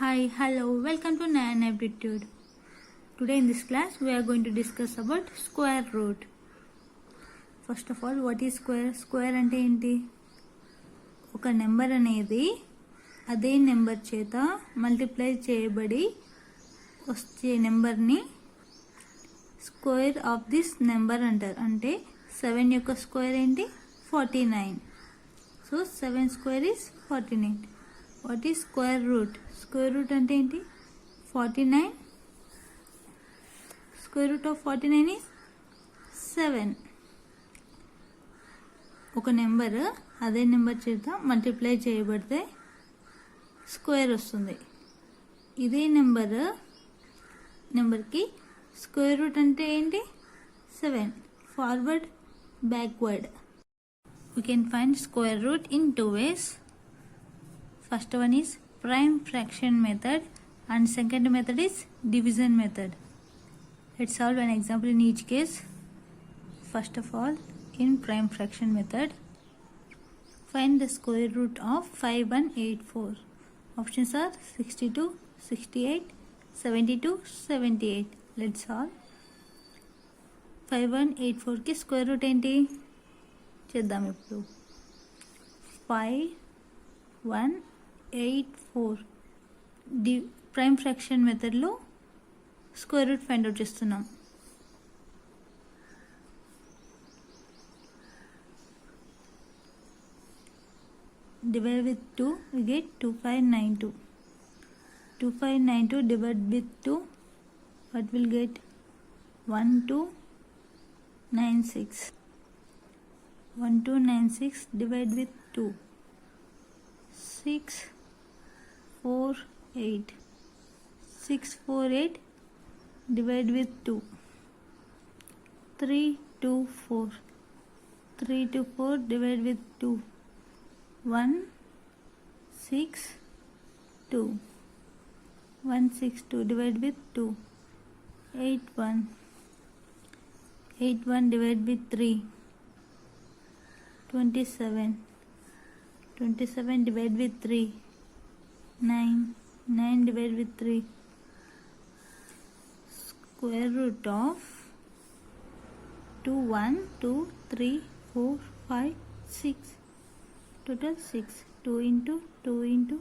Hi, hello, welcome to Nan Aptitude. Today in this class we are going to discuss about square root. First of all, what is square? Square అంటే ఏంటి? ఒక number అనేది అదే number చేత multiply చేయబడి వచ్చే నెంబర్ని square of this number అంటారు. అంటే 7 యొక్క స్క్వేర్ ఏంటి? 49. So 7 square is 49. What is square root? Square root అంటే ఏంటి? 49. Square root of 49 is 7. ఒక నెంబర్ అదే నెంబర్ చేత మల్టిప్లై చేయబడితే స్క్వేర్ వస్తుంది. ఇదే నెంబర్కి స్క్వేర్ రూట్ అంటే ఏంటి? 7. Forward, backward. We can find square root in two ways. First one is prime fraction method and second method is division method. Let's solve an example in each case. First of all, in prime fraction method, find the square root of 5184. Options are 62, 68, 72, 78. Let's solve. 5184 की square root ఏంటి చేద్దాం ఇప్పుడు. 5184 prime fraction మెథడ్లో square root find out చేస్తున్నాం. Divide with 2 we get 2592. 2592 divided with 2, what will get? 1296. 1296 divided with 2, 648. 648 divided with 2, 324. 324 divided with 2, 162. 162 divided with 2, 81. 81 divided with 3, 27. 27 divided with 3, 9. 9 divided with 3. Square root of 2, 1, 2, 3, 4, 5, 6. Total 6. 2 into 2 into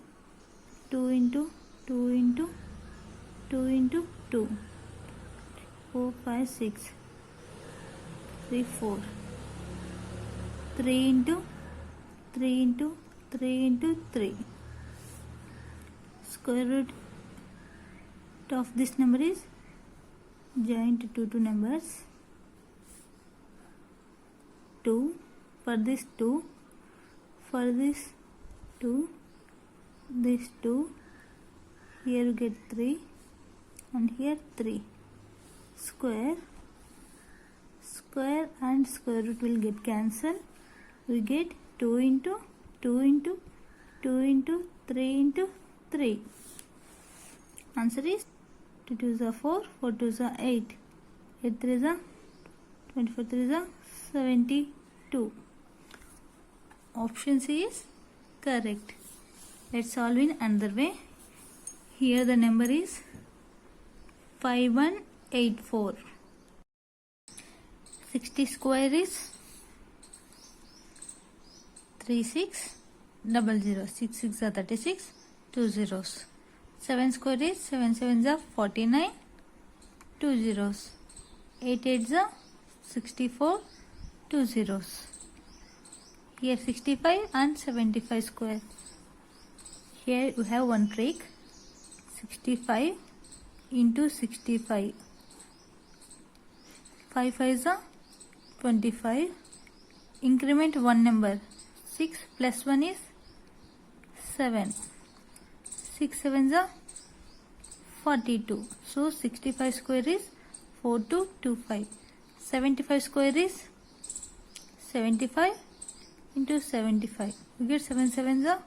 2 into 2 into 2 into 2. 4, 5, 6. 3, 4. 3 into 3 into 3 into 3. Square root of this number is joint to two numbers. 2 for this 2, for this 2, this 2. Here you get 3 and here 3. Square and square root will get cancelled. We get 2 into 2 into 2 into 3 into 3. Answer is 2 2s are 4, 4 2s are 8, 8 3s are 24, 3s are 72. Option C is correct. Let's solve in another way. Here the number is 5184. 60 square is 3600. 6 6 are 36, 2 zeros. 7 square is 7 7s are 49, 2 zeros. 8 8s are 64, 2 zeros. Here 65 and 75 square. Here we have one trick. 65 into 65. 5 5s are 25. Increment one number. 6 plus 1 is 7. 6 7s are 42. So 65 square is 4225. 75 square is 75 into 75. We get 7 7s are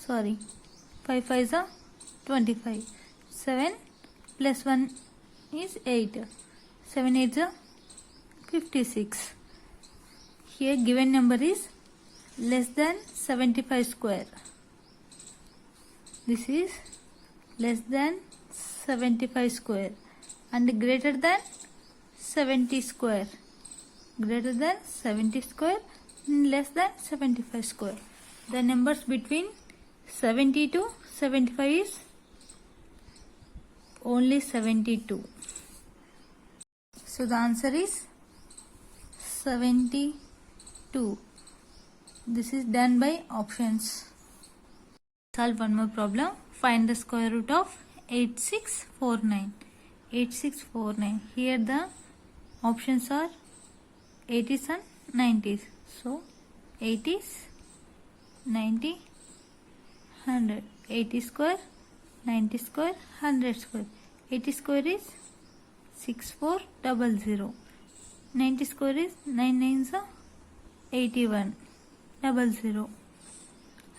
5 5s are 25. 7 plus 1 is 8. 7 8s are 56. Here given number is less than 75 square. This is less than 75 square and greater than 70 square. Greater than 70 square and less than 75 square. The numbers between 70 to 75 is only 72. So the answer is 72. This is done by options. Solve one more problem. Find the square root of 8649. 8649. Here the options are 80s and 90s. So 80s, 90, 100. 80 square, 90 square, 100 square. 80 square is 6400. 90 square is 9 9s are 81 00.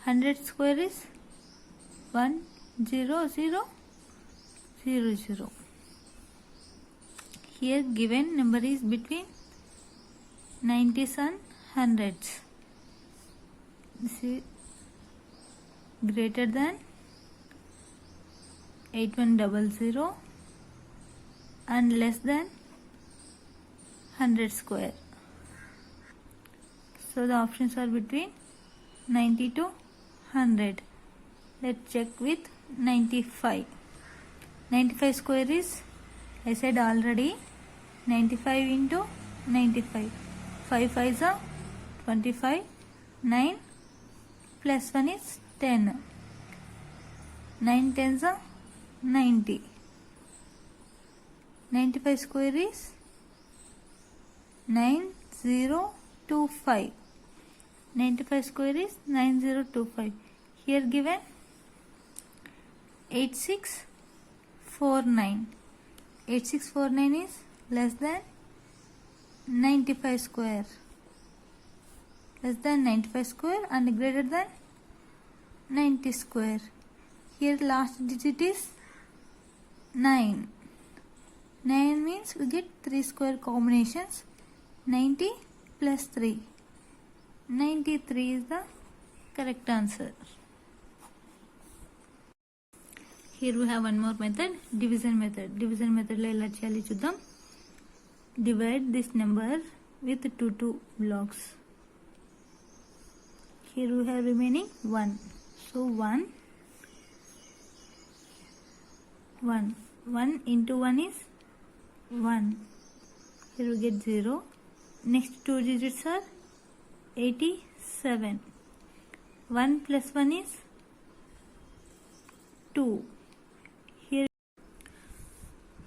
100 square is 10000. Here given number is between 90s and 100s. This is greater than 8100 and less than 100 square. So the options are between 90 to 100. Let's check with 95. 95 square is, I said already, 95 into 95. 5 5s are 25. 9 plus 1 is 10. 9 10s are 90. 95 square is 9025. 95 square is 9025. Here given 8649. 8649 is less than 95 square. Less than 95 square and greater than 90 square. Here last digit is 9. 9 means we get 3 square combinations. 90 plus 3. 93 is the correct answer. Here we have one more method, division method. Division method lo ela cheyali chuddam. Divide this number with 2 blocks. Here we have remaining 1. So 1 into 1 is 1. Here we get 0. Next 2 digits are 87. 1 plus 1 is 2.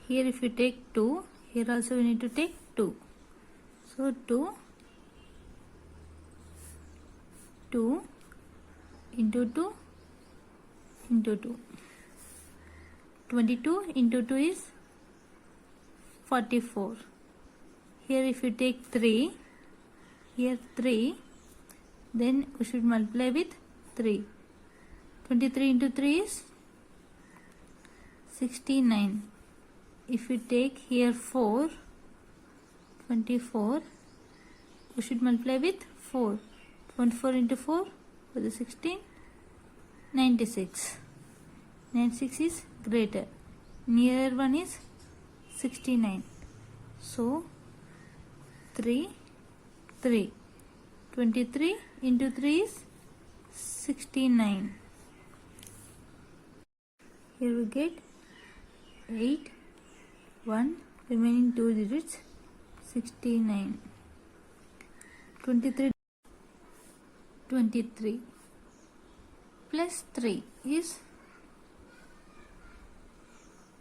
Here if you take 2, here also we need to take 2. So 2 into 2 into 2. 22 into 2 is 44. Here if you take 3, here 3, then we should multiply with 3. 23 into 3 is 69. If you take here 4, 24, we should multiply with 4. 24 into 4 for the 16, 96. 96 is greater. Nearer one is 69. So 3. 23 into 3 is 69. Here we get 8, 1, remaining 2 digits, 69. 23 plus 3 is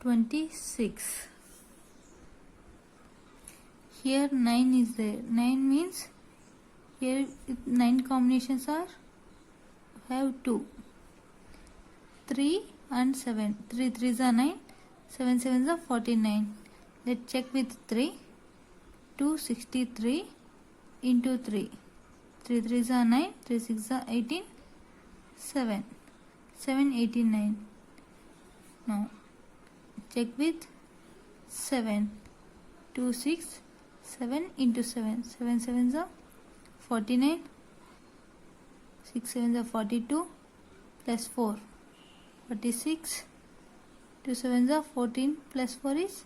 26. Here 9 is there. 9 means here 9 combinations are have 2. 3 and 7. 3 3s are 9. 7 7s are 49. Let's check with 3. 263 into 3. 3 3s are 9. 3 6s are 18. 7. 7 89. Now check with 7. 2 6. 7 into 7. 7 7s are 49. 6 7s are 42. Plus 4. 46. 2 sevens are 14 plus 4 is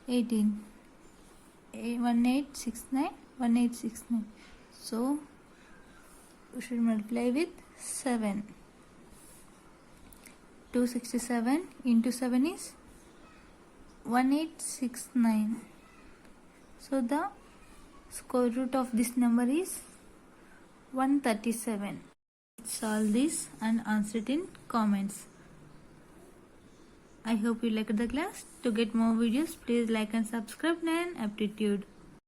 18. 1869. 1869. So we should multiply with 7. 267 into 7 is 1869. So the square root of this number is 137. Solve this and answer it in comments. I hope you liked the class. To get more videos, please like and subscribe Nayan Aptitude.